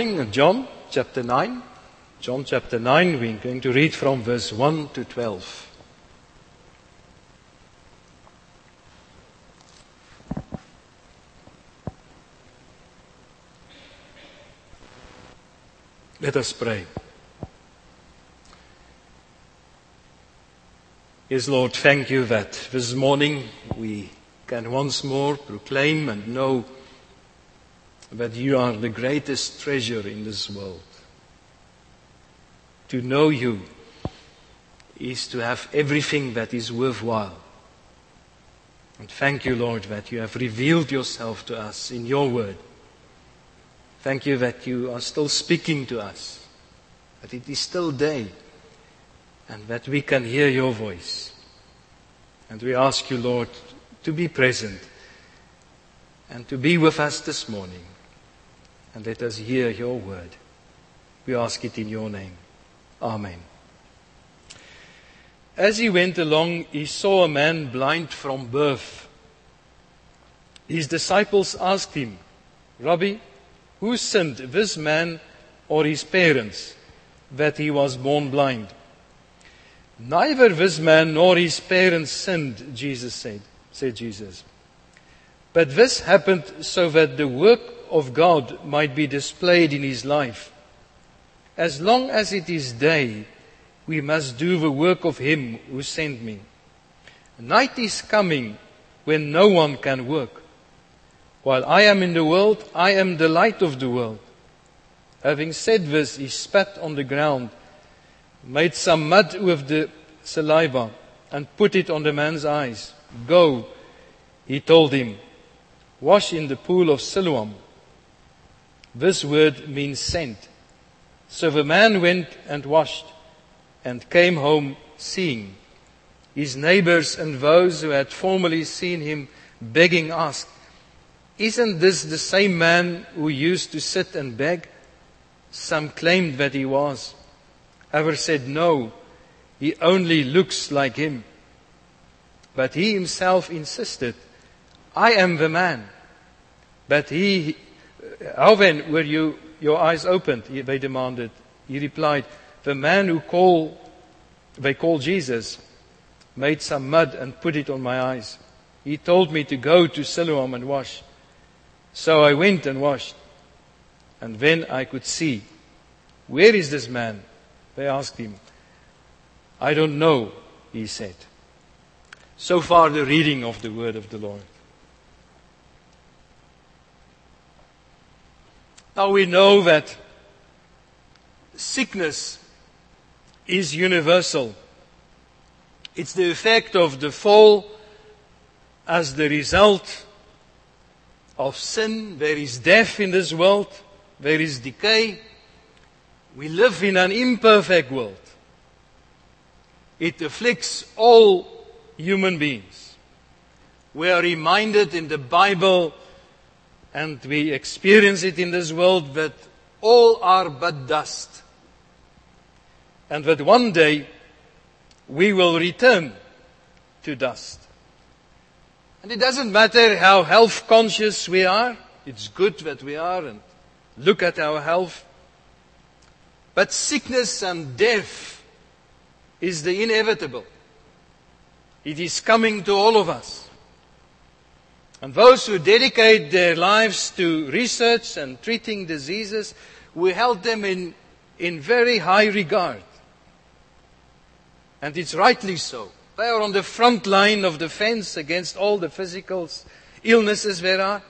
John chapter 9. John chapter 9, we're going to read from verse 1 to 12. Let us pray. Yes, Lord, thank you that this morning we can once more proclaim and know that you are the greatest treasure in this world. To know you is to have everything that is worthwhile. And thank you, Lord, that you have revealed yourself to us in your word. Thank you that you are still speaking to us, that it is still day, and that we can hear your voice. And we ask you, Lord, to be present and to be with us this morning. And let us hear your word. We ask it in your name. Amen. As he went along, he saw a man blind from birth. His disciples asked him, "Rabbi, who sinned, this man or his parents, that he was born blind?" "Neither this man nor his parents sinned," Jesus said Jesus. "But this happened so that the work of God might be displayed in his life. As long as it is day, we must do the work of him who sent me. Night is coming when no one can work. While I am in the world, I am the light of the world." Having said this, he spat on the ground, made some mud with the saliva, and put it on the man's eyes. "Go," he told him, "wash in the pool of Siloam." This word means sent. So the man went and washed and came home seeing. His neighbors and those who had formerly seen him begging asked, "Isn't this the same man who used to sit and beg?" Some claimed that he was. Others said, "No, he only looks like him." But he himself insisted, "I am the man." But "How then were your eyes opened?" they demanded. He replied, "The man they call Jesus made some mud and put it on my eyes. He told me to go to Siloam and wash. So I went and washed, and then I could see." "Where is this man?" they asked him. "I don't know," he said. So far the reading of the word of the Lord. Now we know that sickness is universal. It's the effect of the fall as the result of sin. There is death in this world. There is decay. We live in an imperfect world. It afflicts all human beings. We are reminded in the Bible, and we experience it in this world, that all are but dust. And that one day we will return to dust. And it doesn't matter how health conscious we are. It's good that we are and look at our health. But sickness and death is the inevitable. It is coming to all of us. And those who dedicate their lives to research and treating diseases, we held them in very high regard. And it's rightly so. They are on the front line of defense against all the physical illnesses there are.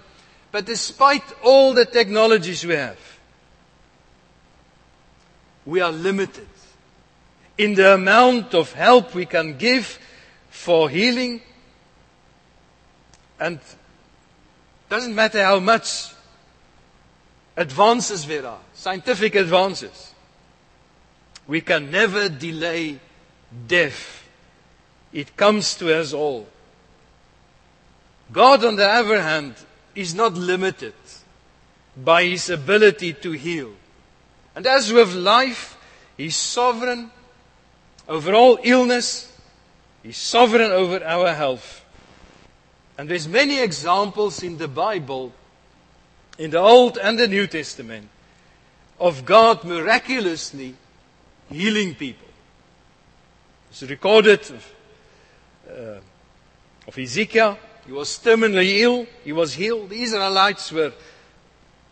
But despite all the technologies we have, we are limited in the amount of help we can give for healing. And doesn't matter how much advances there are, scientific advances, we can never delay death. It comes to us all. God, on the other hand, is not limited by his ability to heal. And as with life, he's sovereign over all illness. He's sovereign over our health. And there's many examples in the Bible, in the Old and the New Testament, of God miraculously healing people. It's recorded of Ezekiel. He was terminally ill. He was healed. The Israelites were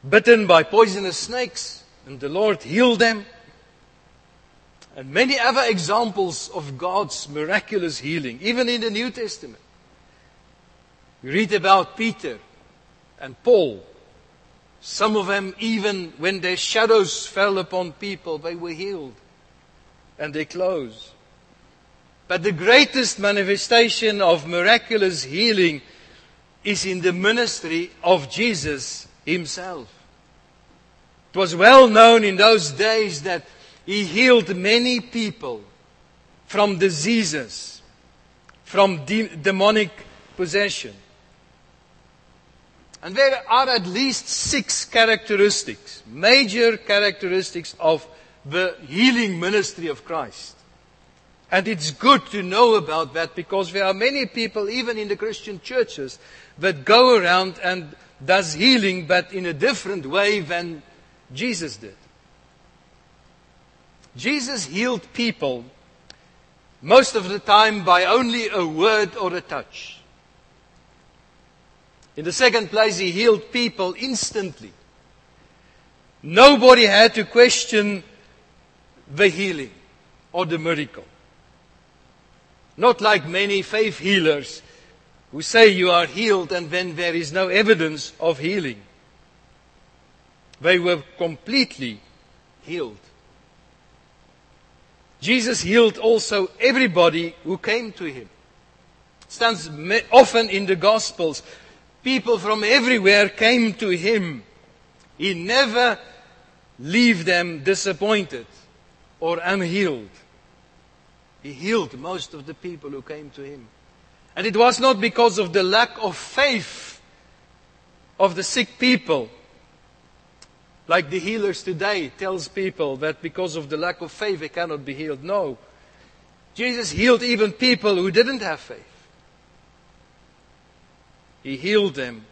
bitten by poisonous snakes, and the Lord healed them. And many other examples of God's miraculous healing, even in the New Testament. We read about Peter and Paul. Some of them, even when their shadows fell upon people, they were healed. And their clothes. But the greatest manifestation of miraculous healing is in the ministry of Jesus Himself. It was well known in those days that He healed many people from diseases, from demonic possession. And there are at least 6 characteristics, major characteristics of the healing ministry of Christ. And it's good to know about that because there are many people, even in the Christian churches, that go around and does healing, but in a different way than Jesus did. Jesus healed people most of the time by only a word or a touch. In the second place, He healed people instantly. Nobody had to question the healing or the miracle. Not like many faith healers who say you are healed and then there is no evidence of healing. They were completely healed. Jesus healed also everybody who came to Him. It stands often in the Gospels. People from everywhere came to Him. He never left them disappointed or unhealed. He healed most of the people who came to Him. And it was not because of the lack of faith of the sick people. Like the healers today tells people that because of the lack of faith they cannot be healed. No. Jesus healed even people who didn't have faith. He healed them.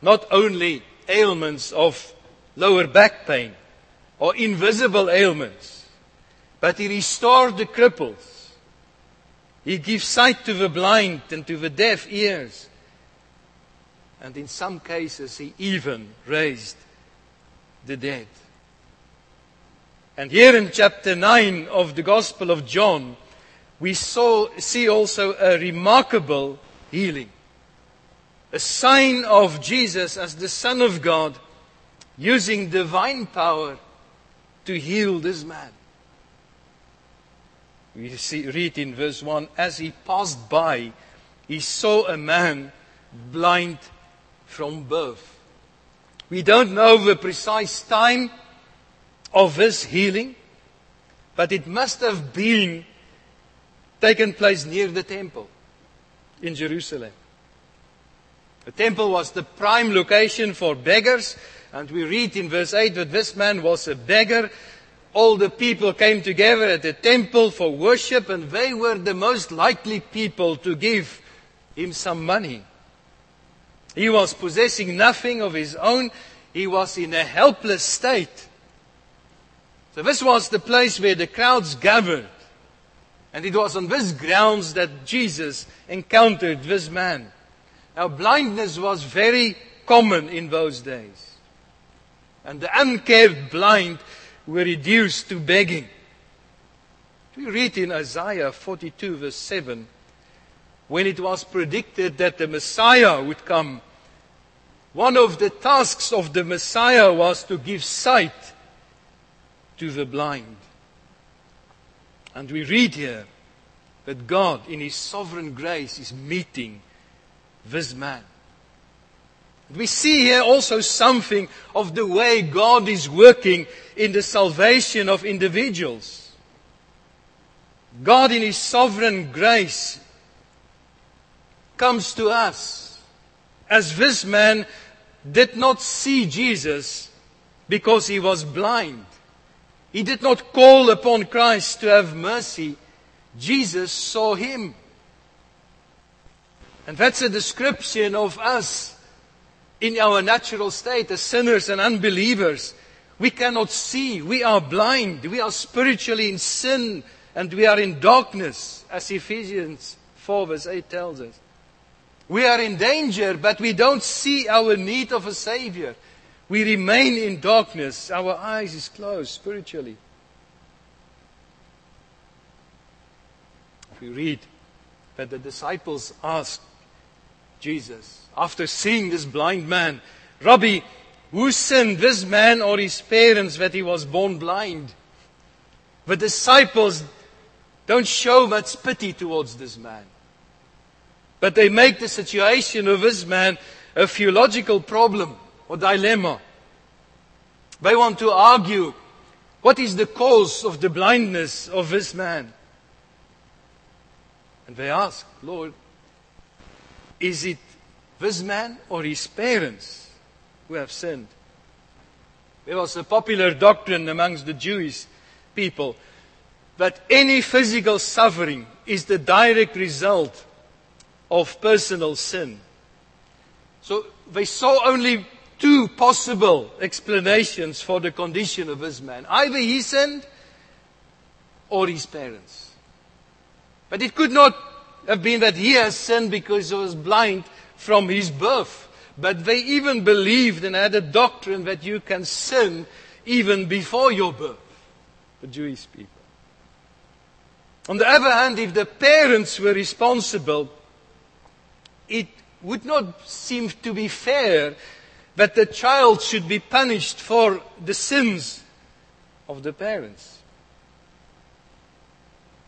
Not only ailments of lower back pain or invisible ailments, but He restored the cripples. He gives sight to the blind and to the deaf ears. And in some cases He even raised the dead. And here in chapter 9 of the Gospel of John, we see also a remarkable healing. A sign of Jesus as the Son of God using divine power to heal this man. We read in verse 1, as He passed by, He saw a man blind from birth. We don't know the precise time of this healing, but it must have been taken place near the temple in Jerusalem. The temple was the prime location for beggars, and we read in verse 8 that this man was a beggar. All the people came together at the temple for worship, and they were the most likely people to give him some money. He was possessing nothing of his own. He was in a helpless state. So this was the place where the crowds gathered. And it was on this grounds that Jesus encountered this man. Now, blindness was very common in those days. And the uncared blind were reduced to begging. We read in Isaiah 42 verse 7, when it was predicted that the Messiah would come, one of the tasks of the Messiah was to give sight to the blind. And we read here that God, in His sovereign grace, is meeting this man. We see here also something of the way God is working in the salvation of individuals. God, in His sovereign grace, comes to us. As this man did not see Jesus because he was blind. He did not call upon Christ to have mercy. Jesus saw him. And that's a description of us in our natural state as sinners and unbelievers We cannot see. We are blind. We are spiritually in sin and we are in darkness, as Ephesians 4 verse 8 tells us. We are in danger, but we don't see our need of a Savior. We remain in darkness. Our eyes is closed spiritually. We read that the disciples asked Jesus, after seeing this blind man, Rabbi, who sinned, this man or his parents, that he was born blind? The disciples don't show much pity towards this man. But they make the situation of this man a theological problem or dilemma. They want to argue, what is the cause of the blindness of this man? And they ask, Lord, is it this man or his parents who have sinned? There was a popular doctrine amongst the Jewish people that any physical suffering is the direct result of personal sin. So they saw only two possible explanations for the condition of this man. Either he sinned or his parents. But it could not have been that he has sinned because he was blind from his birth. But they even believed and had a doctrine that you can sin even before your birth. The Jewish people. On the other hand, if the parents were responsible, it would not seem to be fair that the child should be punished for the sins of the parents.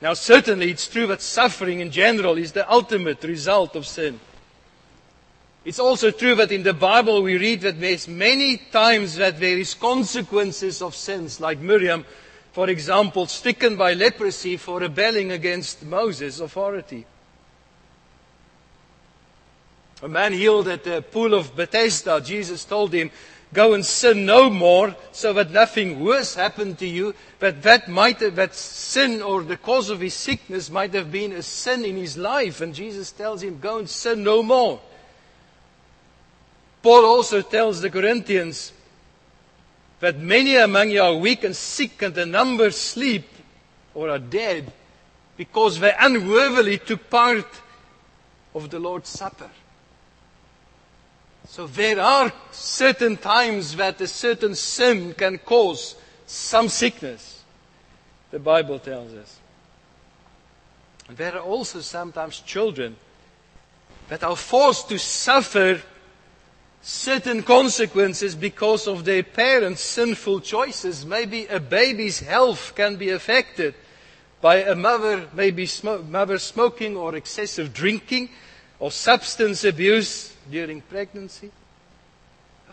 Now, certainly it's true that suffering in general is the ultimate result of sin. It's also true that in the Bible we read that there's many times that there is consequences of sins, like Miriam, for example, stricken by leprosy for rebelling against Moses' authority. A man healed at the pool of Bethesda, Jesus told him, go and sin no more, so that nothing worse happened to you. But that sin or the cause of his sickness might have been a sin in his life. And Jesus tells him, go and sin no more. Paul also tells the Corinthians that many among you are weak and sick, and a number sleep or are dead because they unworthily took part of the Lord's Supper. So there are certain times that a certain sin can cause some sickness, the Bible tells us. And there are also sometimes children that are forced to suffer certain consequences because of their parents' sinful choices. Maybe a baby's health can be affected by a mother, mother smoking or excessive drinking or substance abuse during pregnancy.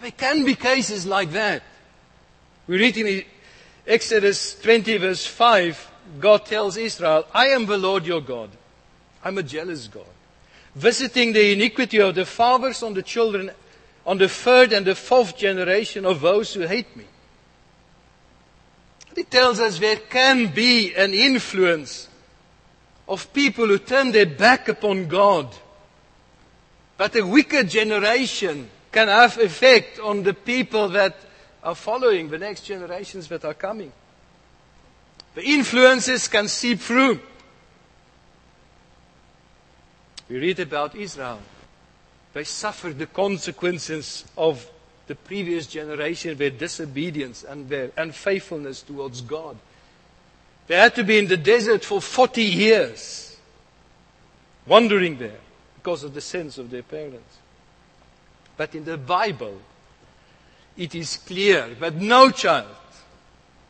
There can be cases like that. We read in Exodus 20 verse 5, God tells Israel, I am the Lord your God. I'm a jealous God, visiting the iniquity of the fathers on the children, on the third and the fourth generation of those who hate me. It tells us there can be an influence of people who turn their back upon God. But a wicked generation can have effect on the people that are following, the next generations that are coming. The influences can seep through. We read about Israel. They suffered the consequences of the previous generation, their disobedience and their unfaithfulness towards God. They had to be in the desert for 40 years, wandering there because of the sins of their parents. But in the Bible, it is clear that no child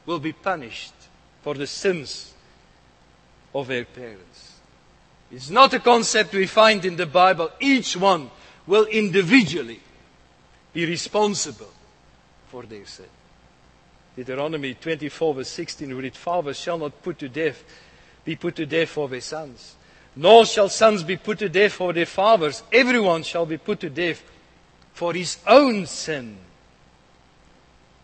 will be punished for the sins of their parents. It's not a concept we find in the Bible. Each one will individually be responsible for their sin. Deuteronomy 24 verse 16 read, fathers shall not be put to death for their sons, nor shall sons be put to death for their fathers. Everyone shall be put to death for his own sin.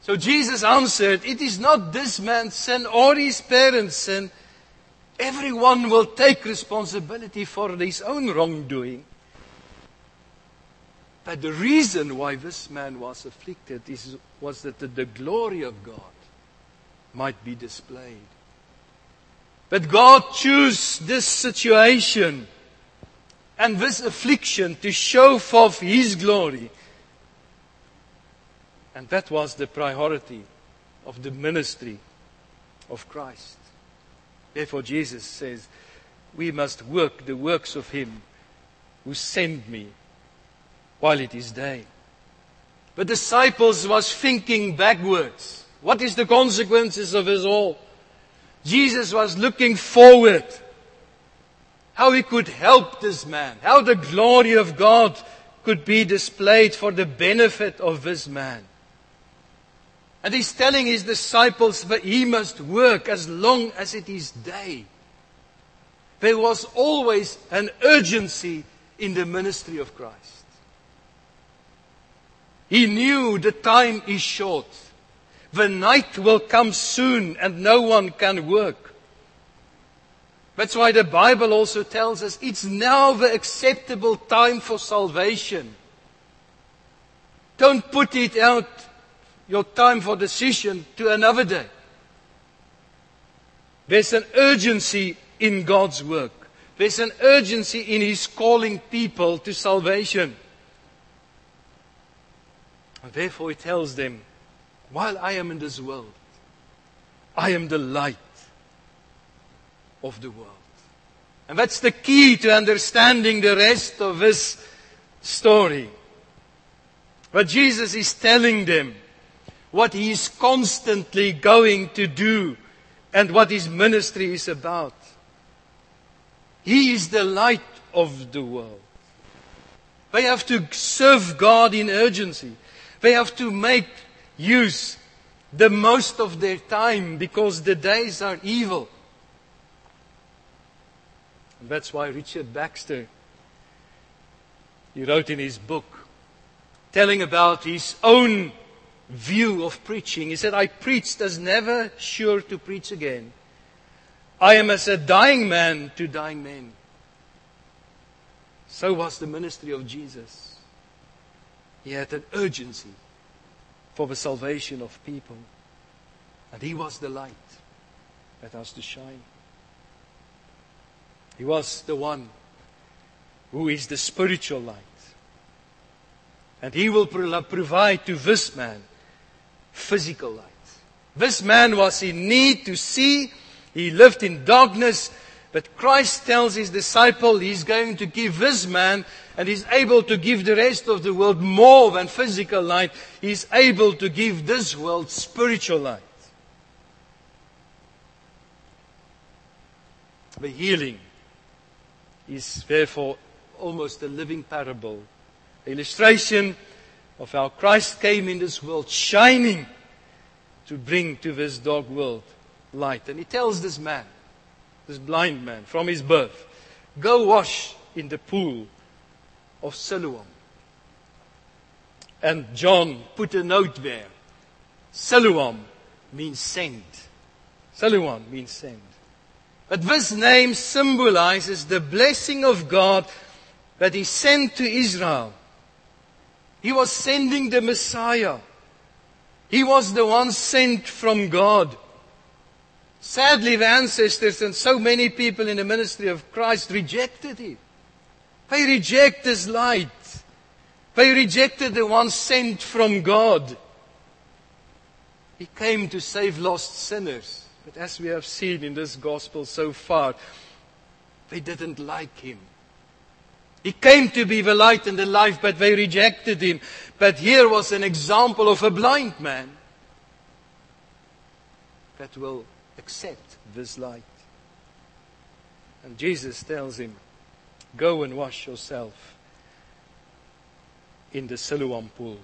So Jesus answered, it is not this man's sin or his parents' sin. Everyone will take responsibility for his own wrongdoing. But the reason why this man was afflicted was that the glory of God might be displayed. But God chose this situation and this affliction to show forth His glory. And that was the priority of the ministry of Christ. Therefore Jesus says, we must work the works of Him who sent me while it is day. The disciples was thinking backwards. What is the consequences of this all? Jesus was looking forward. How he could help this man. How the glory of God could be displayed for the benefit of this man. And he's telling his disciples that he must work as long as it is day. There was always an urgency in the ministry of Christ. He knew the time is short. The night will come soon and no one can work. That's why the Bible also tells us it's now the acceptable time for salvation. Don't put it out, your time for decision, to another day. There's an urgency in God's work. There's an urgency in His calling people to salvation. And therefore He tells them, while I am in this world, I am the light of the world. And that's the key to understanding the rest of this story. But Jesus is telling them what He is constantly going to do and what His ministry is about. He is the light of the world. They have to serve God in urgency. They have to make use the most of their time because the days are evil. And that's why Richard Baxter, he wrote in his book, telling about his own view of preaching. He said, I preached as never sure to preach again. I am as a dying man to dying men. So was the ministry of Jesus. He had an urgency for the salvation of people. And He was the light that has to shine. He was the one who is the spiritual light. And He will provide to this man physical light. This man was in need to see. He lived in darkness. But Christ tells His disciple He's going to give this man, and He's able to give the rest of the world more than physical light. He's able to give this world spiritual light. The healing is therefore almost a living parable, illustration of how Christ came in this world, shining to bring to this dark world light. And He tells this man, this blind man, from his birth, go wash in the pool of Siloam. And John put a note there. Siloam means sent. Siloam means sent. But this name symbolizes the blessing of God that He sent to Israel. He was sending the Messiah. He was the one sent from God. Sadly, the ancestors and so many people in the ministry of Christ rejected Him. They reject His light. They rejected the one sent from God. He came to save lost sinners. But as we have seen in this gospel so far, they didn't like Him. He came to be the light and the life, but they rejected Him. But here was an example of a blind man that will accept this light. And Jesus tells him, go and wash yourself in the Siloam pool.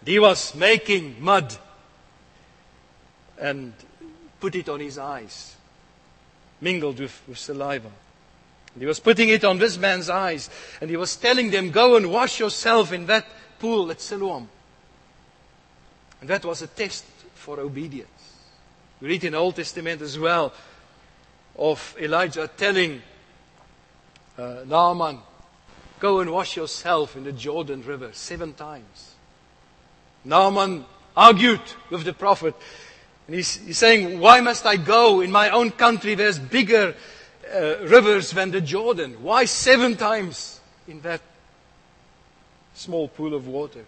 He was making mud and put it on his eyes, mingled with saliva. And he was putting it on this man's eyes, and he was telling them, go and wash yourself in that pool at Siloam. And that was a test for obedience. We read in the Old Testament as well of Elijah telling Naaman, go and wash yourself in the Jordan River 7 times. Naaman argued with the prophet. And he's saying, why must I go? In my own country there's bigger rivers than the Jordan. Why 7 times in that small pool of water?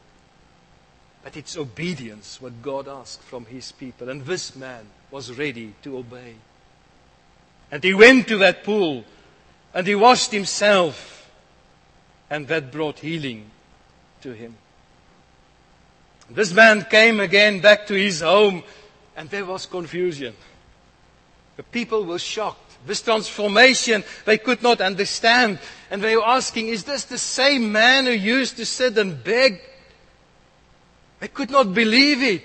But it's obedience what God asked from His people. And this man was ready to obey. And he went to that pool and he washed himself. And that brought healing to him. This man came again back to his home and there was confusion. The people were shocked. This transformation they could not understand. And they were asking, is this the same man who used to sit and beg? They could not believe it.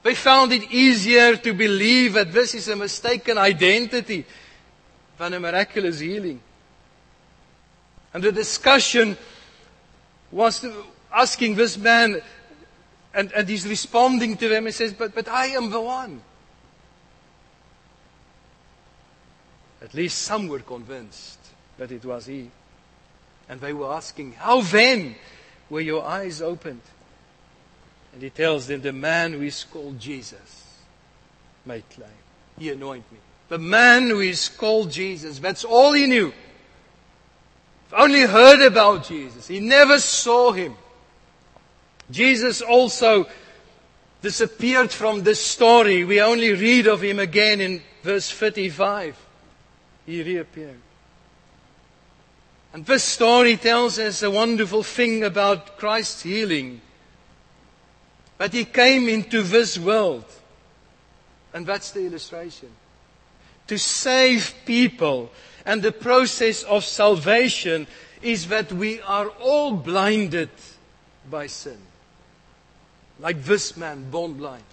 They found it easier to believe that this is a mistaken identity than a miraculous healing. And the discussion was asking this man, and he's responding to them and says, but I am the one. At least some were convinced that it was he. And they were asking, how then were your eyes opened? And he tells them, the man who is called Jesus made claim. He anointed me. The man who is called Jesus, that's all he knew. He only heard about Jesus. He never saw him. Jesus also disappeared from this story. We only read of him again in verse 35. He reappeared. And this story tells us a wonderful thing about Christ's healing. But He came into this world. And that's the illustration. To save people. And the process of salvation is that we are all blinded by sin. Like this man, born blind.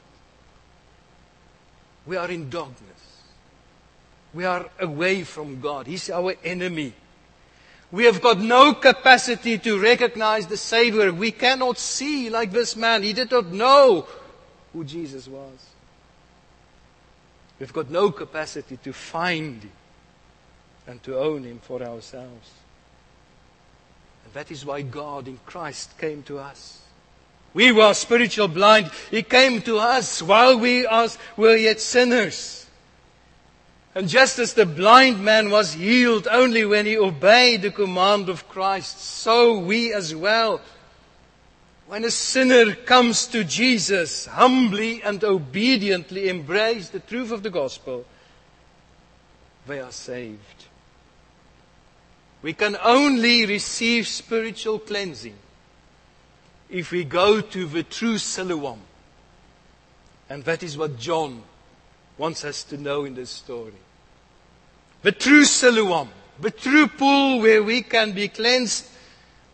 We are in darkness. We are away from God. He's our enemy. We have got no capacity to recognize the Savior. We cannot see like this man. He did not know who Jesus was. We've got no capacity to find Him and to own Him for ourselves. And that is why God in Christ came to us. We were spiritual blind. He came to us while we were yet sinners. And just as the blind man was healed only when he obeyed the command of Christ, so we as well. When a sinner comes to Jesus, humbly and obediently embrace the truth of the gospel, they are saved. We can only receive spiritual cleansing if we go to the true Siloam. And that is what John wants us to know in this story. The true Siloam, the true pool where we can be cleansed,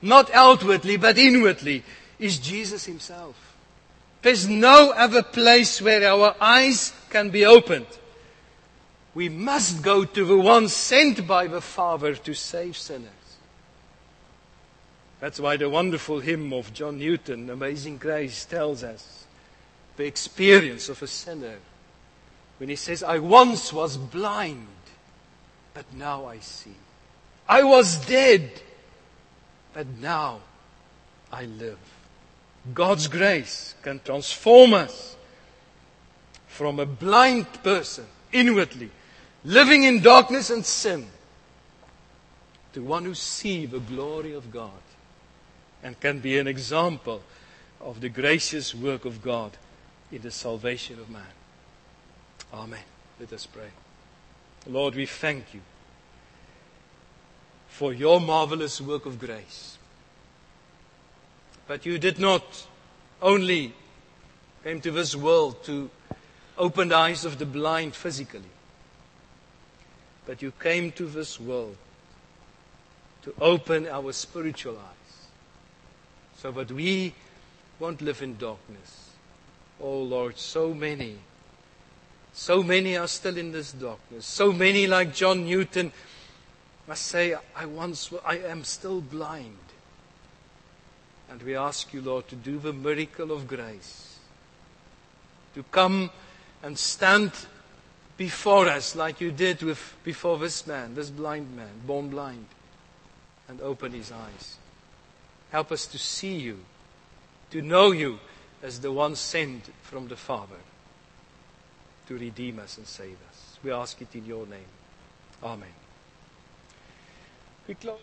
not outwardly but inwardly, is Jesus Himself. There's no other place where our eyes can be opened. We must go to the one sent by the Father to save sinners. That's why the wonderful hymn of John Newton, Amazing Grace, tells us the experience of a sinner. When he says, I once was blind, but now I see. I was dead, but now I live. God's grace can transform us from a blind person, inwardly, living in darkness and sin, to one who sees the glory of God and can be an example of the gracious work of God in the salvation of man. Amen. Let us pray. Lord, we thank You for Your marvelous work of grace. But You did not only come to this world to open the eyes of the blind physically, but You came to this world to open our spiritual eyes so that we won't live in darkness. Oh Lord, so many are still in this darkness. So many, like John Newton, must say, I am still blind. And we ask You, Lord, to do the miracle of grace. To come and stand before us like You did before this man, this blind man, born blind. and open his eyes. Help us to see you, to know you as the one sent from the Father to redeem us and save us. We ask it in your name. Amen. We close.